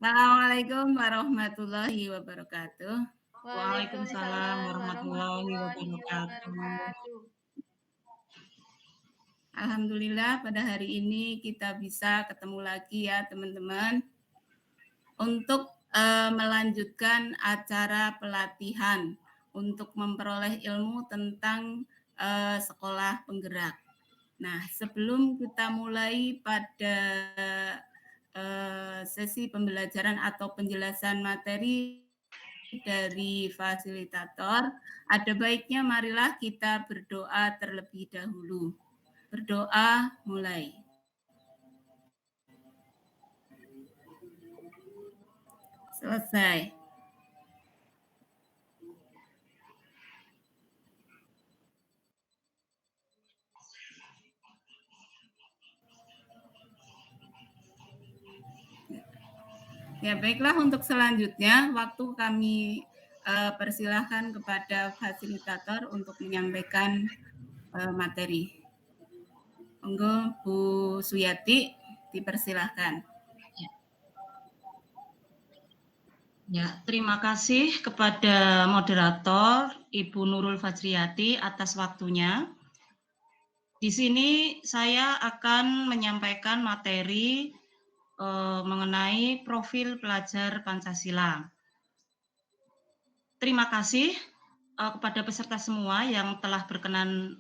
Assalamualaikum warahmatullahi wabarakatuh. Waalaikumsalam Waalaikumsalam warahmatullahi warahmatullahi wabarakatuh. wabarakatuh. Alhamdulillah pada hari ini kita bisa ketemu lagi ya teman-teman untuk melanjutkan acara pelatihan untuk memperoleh ilmu tentang sekolah penggerak. Nah, sebelum kita mulai pada sesi pembelajaran atau penjelasan materi dari fasilitator, ada baiknya marilah kita berdoa terlebih dahulu. Berdoa mulai. Selesai. Ya, baiklah untuk selanjutnya waktu kami persilahkan kepada fasilitator untuk menyampaikan materi. Monggo Bu Suyati dipersilahkan. Ya, terima kasih kepada moderator Ibu Nurul Fajriyati atas waktunya. Di sini saya akan menyampaikan materi mengenai profil pelajar Pancasila. Terima kasih kepada peserta semua yang telah berkenan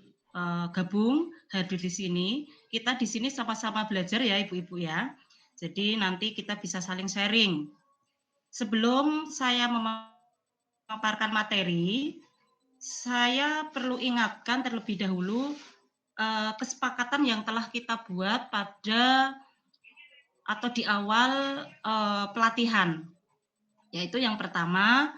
gabung hadir di sini. Kita di sini sama-sama belajar ya Ibu-ibu ya. Jadi nanti kita bisa saling sharing. Sebelum saya memaparkan materi, saya perlu ingatkan terlebih dahulu kesepakatan yang telah kita buat pada atau di awal pelatihan. Yaitu yang pertama,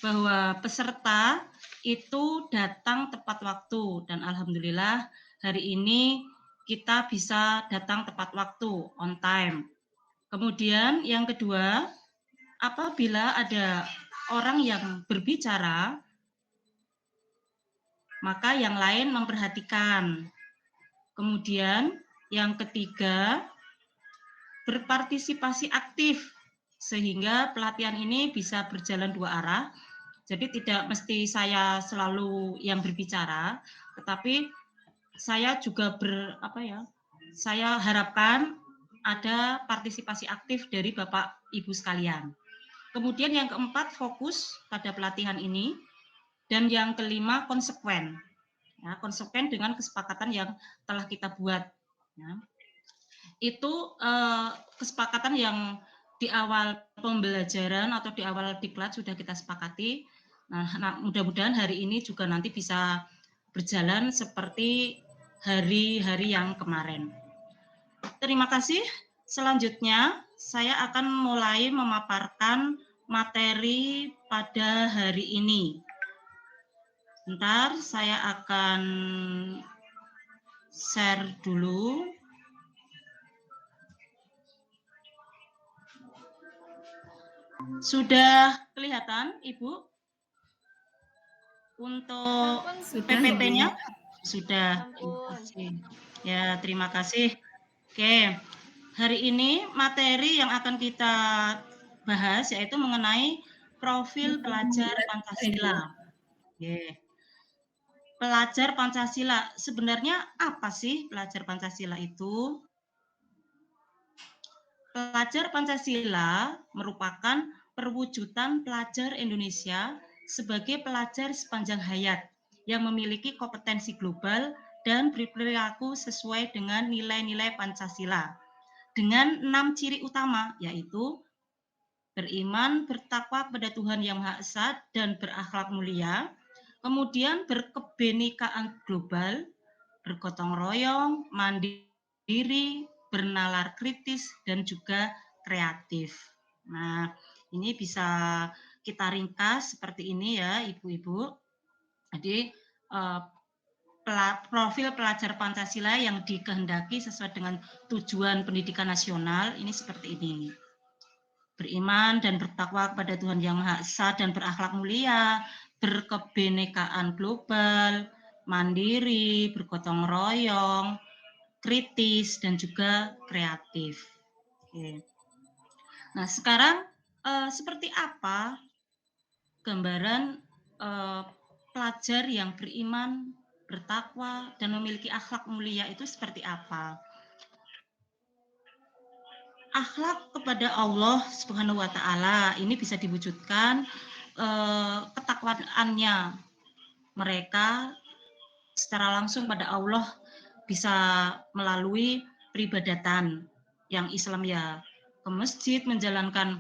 bahwa peserta itu datang tepat waktu dan alhamdulillah hari ini kita bisa datang tepat waktu, on time. Kemudian yang kedua, apabila ada orang yang berbicara, maka yang lain memperhatikan. Kemudian yang ketiga, berpartisipasi aktif sehingga pelatihan ini bisa berjalan dua arah. Jadi tidak mesti saya selalu yang berbicara, tetapi saya juga saya harapkan ada partisipasi aktif dari Bapak Ibu sekalian. Kemudian yang keempat, fokus pada pelatihan ini. Dan yang kelima, konsekuen. Ya, konsekuen dengan kesepakatan yang telah kita buat. Ya. Itu kesepakatan yang di awal pembelajaran atau di awal diklat sudah kita sepakati. Nah, mudah-mudahan hari ini juga nanti bisa berjalan seperti hari-hari yang kemarin. Terima kasih. Selanjutnya, saya akan mulai memaparkan materi pada hari ini. Bentar, saya akan share dulu. Sudah kelihatan, Ibu? Untuk PPT-nya? Sudah. Terima kasih. Ya, terima kasih. Oke. Hari ini materi yang akan kita bahas yaitu mengenai profil pelajar Pancasila. Oke. Pelajar Pancasila. Sebenarnya apa sih pelajar Pancasila itu? Pelajar Pancasila merupakan perwujudan pelajar Indonesia sebagai pelajar sepanjang hayat yang memiliki kompetensi global dan berperilaku sesuai dengan nilai-nilai Pancasila. Dengan 6 ciri utama, yaitu beriman, bertakwa kepada Tuhan Yang Maha Esa dan berakhlak mulia, kemudian berkebenekaan global, bergotong royong, mandiri, bernalar kritis, dan juga kreatif. Nah, ini bisa kita ringkas seperti ini ya, Ibu-ibu. Jadi, profil pelajar Pancasila yang dikehendaki sesuai dengan tujuan pendidikan nasional, ini seperti ini. Beriman dan bertakwa kepada Tuhan Yang Maha Esa dan berakhlak mulia, berkebenekaan global, mandiri, bergotong royong, kritis, dan juga kreatif. Oke. Nah, sekarang Seperti apa gambaran, eee, pelajar yang beriman, bertakwa, dan memiliki akhlak mulia itu seperti apa? Akhlak kepada Allah Subhanahu wa taala ini bisa diwujudkan, ketakwaannya mereka secara langsung pada Allah bisa melalui peribadatan yang Islam ya ke masjid, menjalankan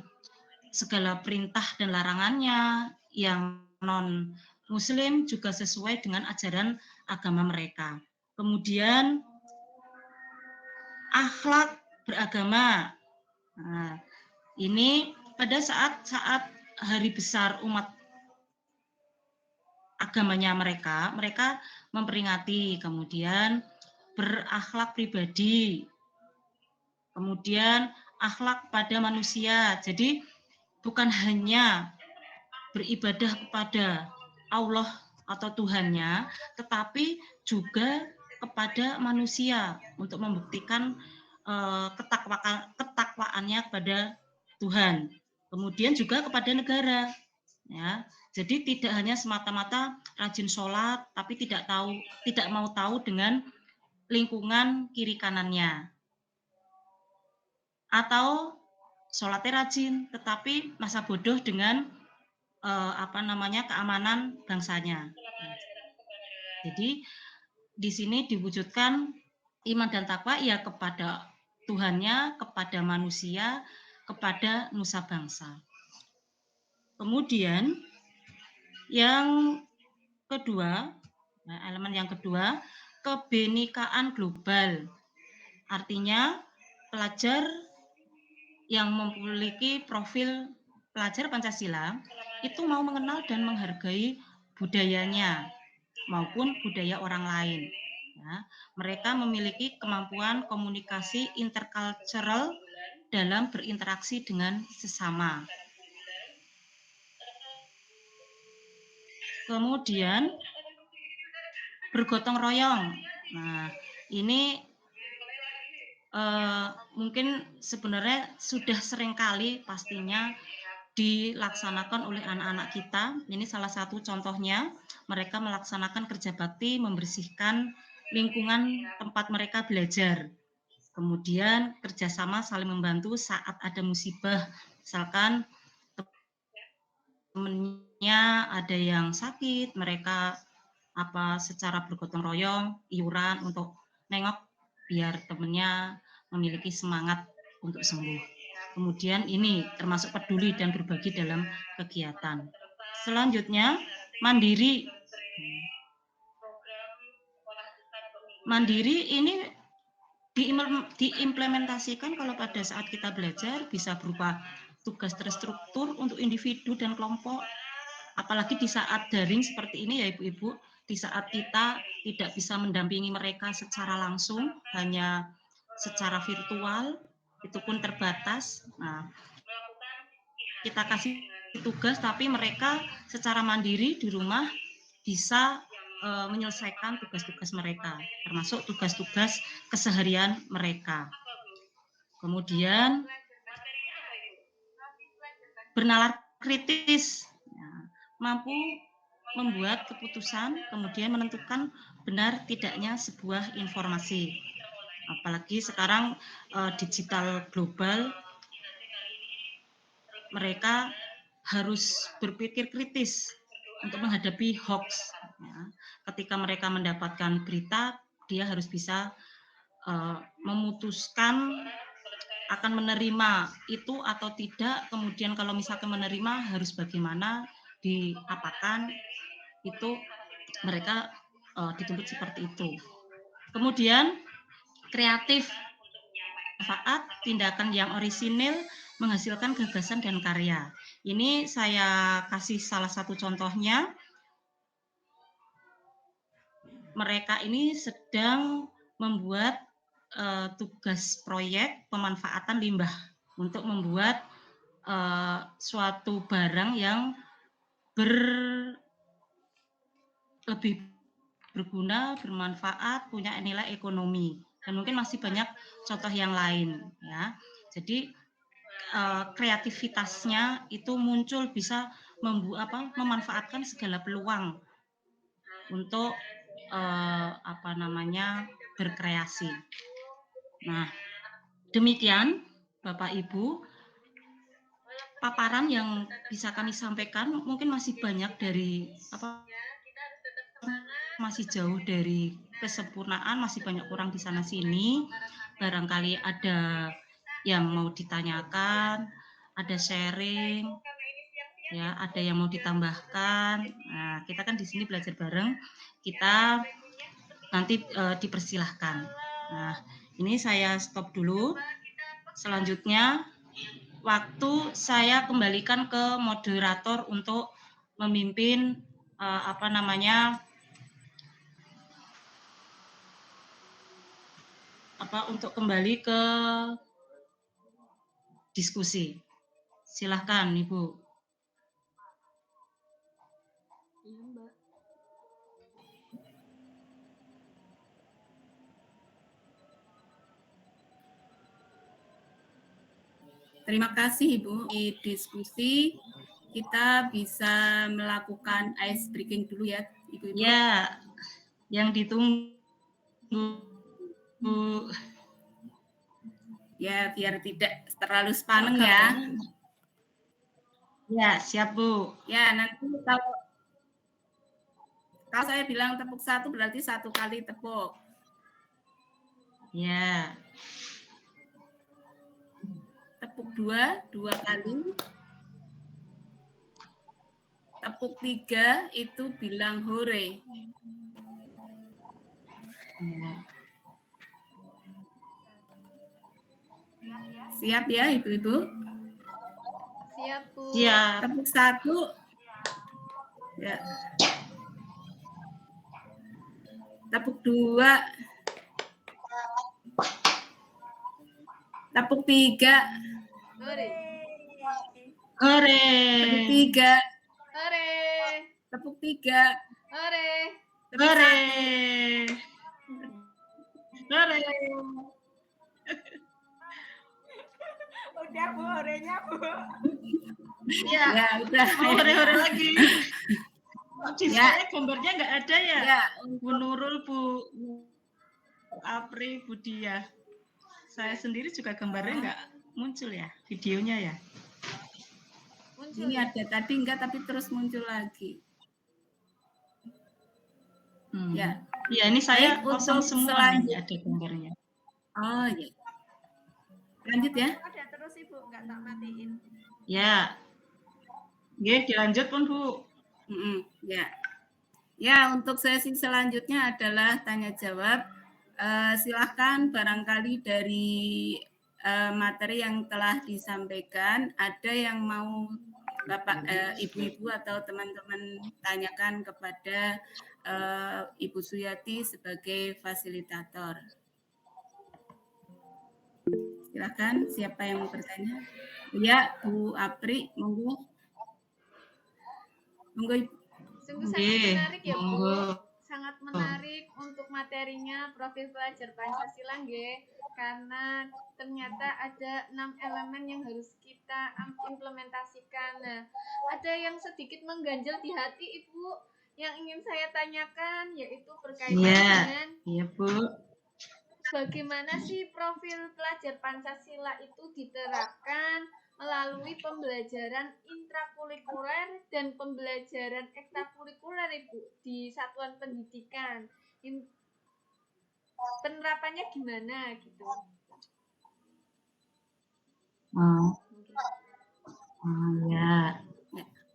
segala perintah dan larangannya, yang non muslim juga sesuai dengan ajaran agama mereka. Kemudian akhlak beragama. Nah, ini pada saat-saat hari besar umat agamanya mereka, mereka memperingati, kemudian berakhlak pribadi, kemudian akhlak pada manusia. Jadi bukan hanya beribadah kepada Allah atau Tuhannya, tetapi juga kepada manusia untuk membuktikan ketakwaannya kepada Tuhan. Kemudian juga kepada negara, ya. Jadi tidak hanya semata-mata rajin sholat, tapi tidak mau tahu dengan lingkungan kiri kanannya, atau sholatnya rajin, tetapi masa bodoh dengan keamanan bangsanya. Jadi di sini diwujudkan iman dan takwa ya kepada Tuhannya, kepada manusia, kepada nusa bangsa. Kemudian yang kedua, elemen yang kedua, kebenekaan global. Artinya pelajar yang memiliki profil pelajar Pancasila itu mau mengenal dan menghargai budayanya maupun budaya orang lain. Ya, mereka memiliki kemampuan komunikasi intercultural dalam berinteraksi dengan sesama. Kemudian bergotong royong. Nah, ini mungkin sebenarnya sudah sering kali pastinya dilaksanakan oleh anak-anak kita. Ini salah satu contohnya, mereka melaksanakan kerja bakti membersihkan lingkungan tempat mereka belajar. Kemudian kerjasama saling membantu saat ada musibah, misalkan temennya ada yang sakit, mereka secara bergotong royong, iuran untuk nengok biar temennya memiliki semangat untuk sembuh. Kemudian ini termasuk peduli dan berbagi dalam kegiatan. Selanjutnya, mandiri. Mandiri ini diimplementasikan kalau pada saat kita belajar bisa berupa tugas terstruktur untuk individu dan kelompok. Apalagi di saat daring seperti ini ya Ibu-Ibu, di saat kita tidak bisa mendampingi mereka secara langsung, hanya secara virtual, itu pun terbatas. Nah, kita kasih tugas tapi mereka secara mandiri di rumah bisa menyelesaikan tugas-tugas mereka, termasuk tugas-tugas keseharian mereka. Kemudian bernalar kritis, mampu membuat keputusan, kemudian menentukan benar tidaknya sebuah informasi. Apalagi sekarang digital global, mereka harus berpikir kritis untuk menghadapi hoax. Ya. Ketika mereka mendapatkan berita, dia harus bisa memutuskan akan menerima itu atau tidak. Kemudian kalau misalkan menerima harus bagaimana, diapakan, itu mereka dituntut seperti itu. Kemudian kreatif, manfaat, tindakan yang orisinil, menghasilkan gagasan dan karya. Ini saya kasih salah satu contohnya. Mereka ini sedang membuat tugas proyek pemanfaatan limbah untuk membuat suatu barang yang lebih berguna, bermanfaat, punya nilai ekonomi. Dan mungkin masih banyak contoh yang lain. Ya. Jadi kreativitasnya itu muncul, bisa memanfaatkan segala peluang untuk berkreasi. Nah, demikian Bapak Ibu paparan yang bisa kami sampaikan. Mungkin masih banyak dari masih jauh dari kesempurnaan, masih banyak kurang di sana sini. Barangkali ada yang mau ditanyakan, ada sharing, ya, ada yang mau ditambahkan. Nah, kita kan di sini belajar bareng, kita nanti dipersilahkan. Nah, ini saya stop dulu. Selanjutnya, waktu saya kembalikan ke moderator untuk memimpin untuk kembali ke diskusi. Silahkan, Ibu. Iya, Mbak. Terima kasih Ibu. Di diskusi kita bisa melakukan ice breaking dulu ya Ibu-Ibu. Ya, yang ditunggu. Ya, biar tidak terlalu sepaneng ya. Ya, siap Bu. Ya, nanti kalau saya bilang tepuk 1 berarti 1 kali tepuk. Ya. Tepuk 2 kali. Tepuk 3 itu bilang hore. Ya. Siap ya Ibu-Ibu? Siap, Bu. Siap. Tepuk 1. Ya. Tepuk 2. Tepuk 3. Hore. Hore. Tepuk 3. Hore. Tepuk 3. Hore. Hore. Hore. Udah Bu, horenya Bu. Ya, udah. Hore-hore lagi. Di saya gambarnya nggak ada ya? Ya, Bu Nurul, Bu Apri, Bu Dia. Saya sendiri juga gambarnya nggak muncul ya, videonya ya. Muncul. Ini ada tadi enggak, tapi terus muncul lagi. Ya. Ya, ini saya Baik, kosong untuk semua nih, ada gambarnya. Oh ya. Lanjut ya. Ada terus Ibu, nggak tak matiin. Ya. Oke, dilanjut pun Bu. Ya. Ya, untuk sesi selanjutnya adalah tanya jawab. Silahkan barangkali dari materi yang telah disampaikan, ada yang mau Bapak, Ibu-Ibu atau teman-teman tanyakan kepada Ibu Suyati sebagai fasilitator. Silakan, siapa yang mau bertanya? Ya, Bu Apri, monggo. Monggo Ibu. Sungguh sangat menarik ya Bu. Sangat menarik untuk materinya profil pelajar Pancasila nggih, karena ternyata ada 6 elemen yang harus kita implementasikan. Nah, ada yang sedikit mengganjal di hati Ibu yang ingin saya tanyakan, yaitu berkaitan dengan Bu. Bagaimana sih profil pelajar Pancasila itu diterapkan melalui pembelajaran intrakurikuler dan pembelajaran ekstrakurikuler Ibu di satuan pendidikan. Penerapannya gimana gitu? Ya.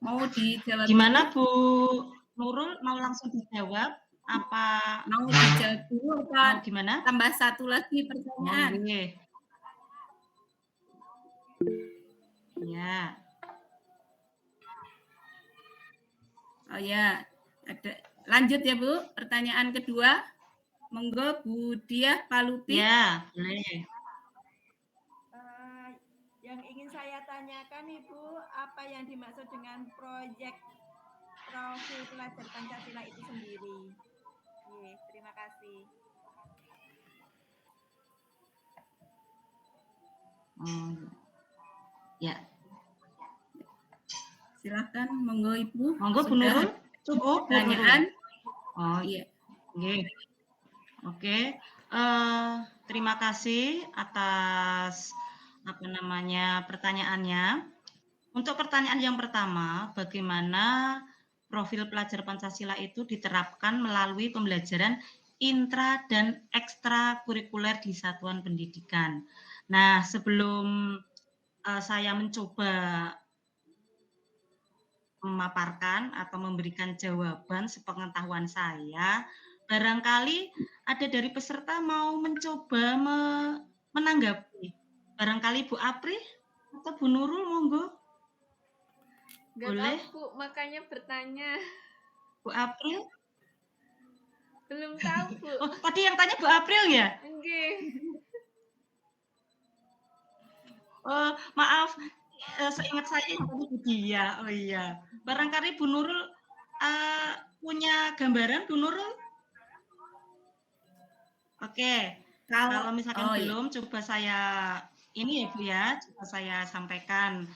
Mau dijawab? Gimana Bu Nurul, mau langsung dijawab? Apa mau dijawab dulu apa gimana? Tambah satu lagi pertanyaan. Ya. Oh ya, ada. Lanjut ya Bu, pertanyaan kedua. Monggo Bu Diah Palupi. Ya, boleh. Yang ingin saya tanyakan Ibu, apa yang dimaksud dengan proyek profil pelajar Pancasila itu sendiri? Terima kasih. Ya, Silakan, monggo Ibu. monggo Bu Sudah Nurul. Cukup Bu Nurul. pertanyaan? Oh, Iya. nggih. Oke. Terima kasih atas pertanyaannya. Untuk pertanyaan yang pertama, bagaimana profil pelajar Pancasila itu diterapkan melalui pembelajaran intra dan ekstrakurikuler di satuan pendidikan. Nah, sebelum saya mencoba memaparkan atau memberikan jawaban sepengetahuan saya, barangkali ada dari peserta mau mencoba menanggapi. Barangkali Bu Apri atau Bu Nurul, monggo. Nggak Boleh. tahu, Bu, makanya bertanya. Bu April? Belum tahu, Bu. Oh, tadi yang tanya Bu April ya? Nggih. Maaf, seingat saya yang tadi Bu Dia. Oh iya. Barangkali Bu Nurul punya gambaran, Bu Nurul? Oke. Kalau misalkan belum, coba saya ini ya Bu ya, coba saya sampaikan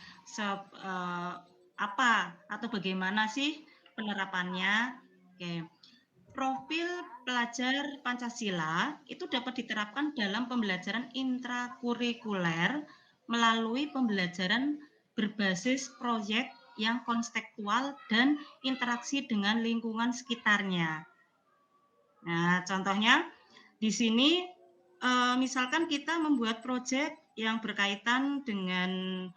apa atau bagaimana sih penerapannya. Oke. Profil pelajar Pancasila itu dapat diterapkan dalam pembelajaran intrakurikuler melalui pembelajaran berbasis proyek yang konstekstual dan interaksi dengan lingkungan sekitarnya. Nah, contohnya di sini misalkan kita membuat proyek yang berkaitan dengan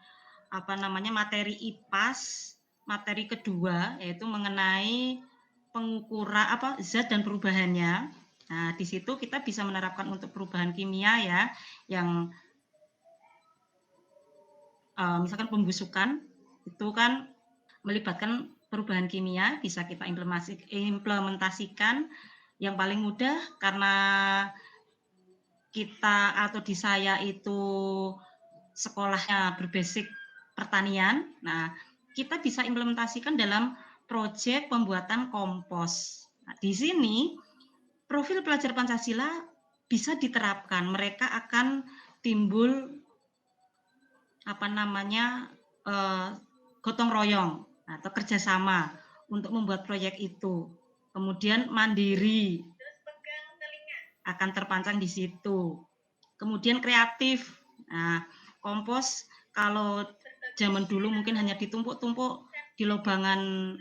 materi IPAS, materi kedua yaitu mengenai pengukuran zat dan perubahannya. Nah, di situ kita bisa menerapkan untuk perubahan kimia ya, yang misalkan pembusukan itu kan melibatkan perubahan kimia, bisa kita implementasikan. Yang paling mudah karena kita atau di saya itu sekolahnya berbasic pertanian. Nah, kita bisa implementasikan dalam proyek pembuatan kompos. Nah, di sini profil pelajar Pancasila bisa diterapkan. Mereka akan timbul gotong royong atau kerjasama untuk membuat proyek itu. Kemudian mandiri akan terpancang di situ. Kemudian kreatif. Nah, kompos kalau zaman dulu mungkin hanya ditumpuk-tumpuk di lubangan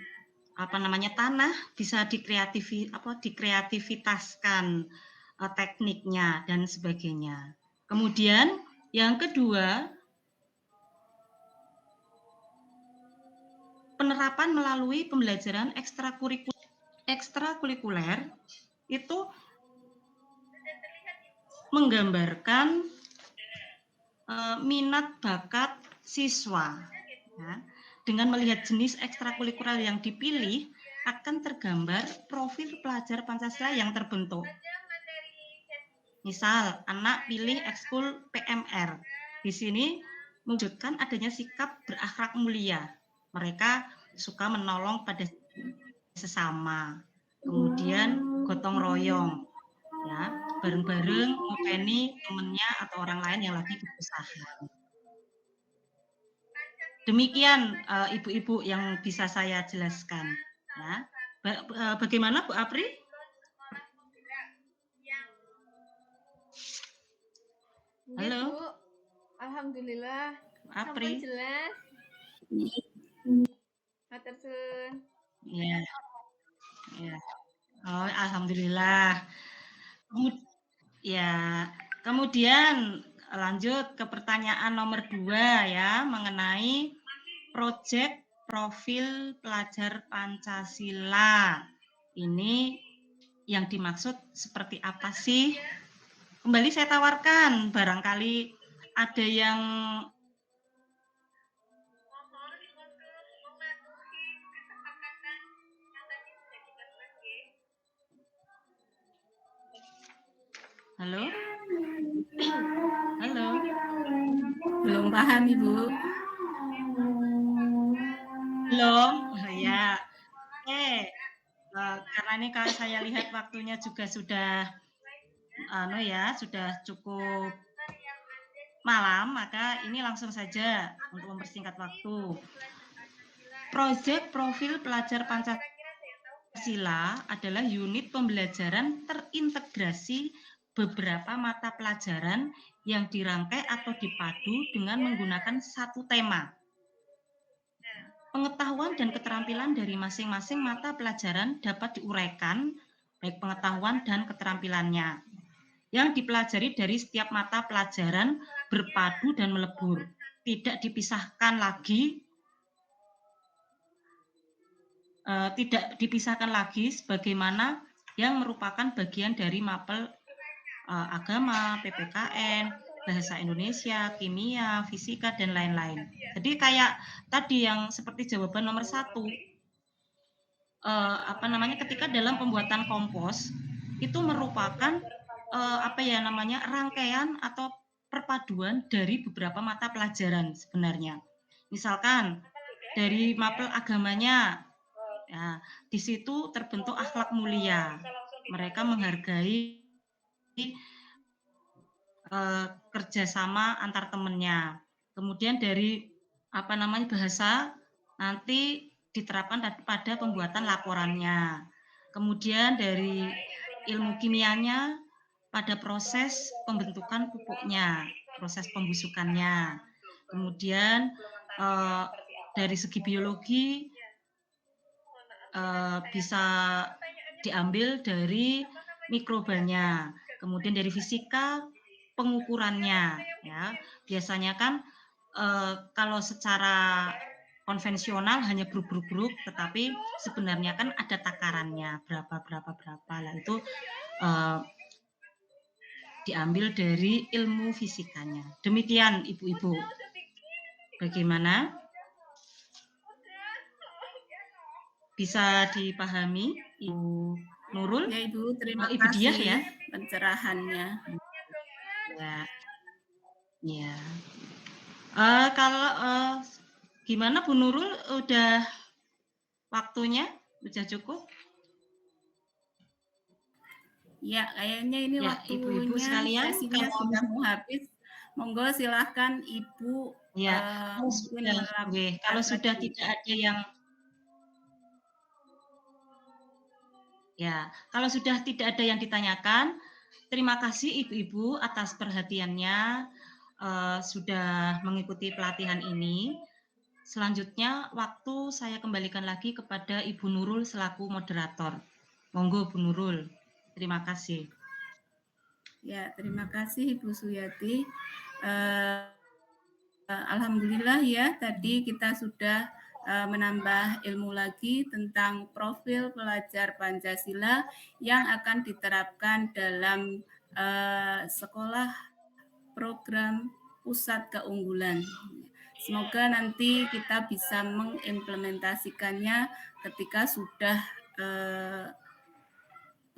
tanah, bisa dikreativitaskan tekniknya dan sebagainya. Kemudian yang kedua, penerapan melalui pembelajaran ekstrakurikuler itu menggambarkan minat bakat siswa. Ya. Dengan melihat jenis ekstrakurikuler yang dipilih, akan tergambar profil pelajar Pancasila yang terbentuk. Misal, anak pilih ekskul PMR. Di sini mewujudkan adanya sikap berakhlak mulia. Mereka suka menolong pada sesama. Kemudian gotong royong. Ya, bareng-bareng ngopeni temennya atau orang lain yang lagi berusaha. Demikian ibu-ibu yang bisa saya jelaskan. Ya. Bagaimana Bu Apri? Halo. Bu. Alhamdulillah. Bu Apri. Jelas. Matur suwun. Ya. Ya. Oh, alhamdulillah. Ya, kemudian lanjut ke pertanyaan nomor 2 ya, mengenai proyek profil pelajar Pancasila. Ini yang dimaksud seperti apa sih? Kembali saya tawarkan, barangkali ada yang Halo? Halo? Belum paham, Ibu. Belum? Oh, ya. Karena ini kalau saya lihat waktunya juga sudah sudah cukup malam, maka ini langsung saja untuk mempersingkat waktu. Proyek Profil Pelajar Pancasila adalah unit pembelajaran terintegrasi beberapa mata pelajaran yang dirangkai atau dipadu dengan menggunakan satu tema. Pengetahuan dan keterampilan dari masing-masing mata pelajaran dapat diuraikan, baik pengetahuan dan keterampilannya, yang dipelajari dari setiap mata pelajaran berpadu dan melebur, tidak dipisahkan lagi sebagaimana yang merupakan bagian dari mapel agama, PPKN, bahasa Indonesia, kimia, fisika, dan lain-lain. Jadi kayak tadi yang seperti jawaban nomor 1, ketika dalam pembuatan kompos itu merupakan rangkaian atau perpaduan dari beberapa mata pelajaran sebenarnya. Misalkan dari mapel agamanya, ya, di situ terbentuk akhlak mulia. Mereka menghargai kerjasama antar temannya. Kemudian dari bahasa nanti diterapkan pada pembuatan laporannya. Kemudian dari ilmu kimianya pada proses pembentukan pupuknya, proses pembusukannya. Kemudian dari segi biologi bisa diambil dari mikrobanya. Kemudian dari fisika pengukurannya, ya. Biasanya kan kalau secara konvensional hanya grup-grup, tetapi sebenarnya kan ada takarannya berapa. Lah itu diambil dari ilmu fisikanya. Demikian Ibu-ibu. Bagaimana? Bisa dipahami Ibu Nurul? Ya Ibu, terima Ibu kasih Diah ya pencerahannya. Ya. Kalau gimana Bu Nurul, udah waktunya sudah cukup? Ya, kayaknya ini ya, waktunya Ibu-ibu sekalian, sesinya sudah mau habis. Monggo silahkan Ibu. Ya, kalau sudah tidak ada yang kalau sudah tidak ada yang ditanyakan, terima kasih Ibu-ibu atas perhatiannya sudah mengikuti pelatihan ini. Selanjutnya, waktu saya kembalikan lagi kepada Ibu Nurul selaku moderator. Monggo Bu Nurul, terima kasih. Ya, terima kasih Ibu Suyati. Alhamdulillah ya, tadi kita sudah menambah ilmu lagi tentang profil pelajar Pancasila yang akan diterapkan dalam sekolah program pusat keunggulan. Semoga nanti kita bisa mengimplementasikannya ketika sudah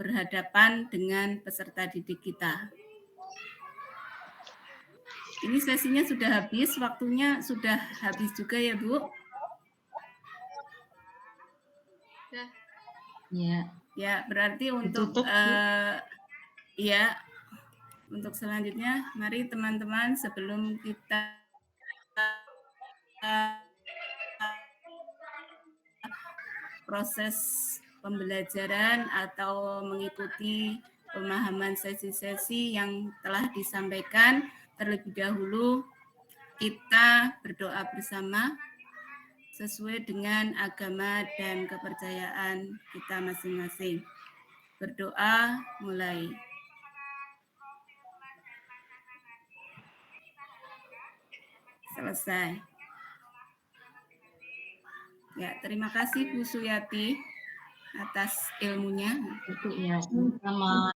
berhadapan dengan peserta didik kita. Ini sesinya sudah habis, waktunya sudah habis juga ya Bu. Ya, berarti untuk untuk selanjutnya, mari teman-teman sebelum kita proses pembelajaran atau mengikuti pemahaman sesi-sesi yang telah disampaikan, terlebih dahulu kita berdoa bersama sesuai dengan agama dan kepercayaan kita masing-masing. Berdoa mulai. Selesai. Ya, terima kasih Bu Suyati atas ilmunya. Ya, sama.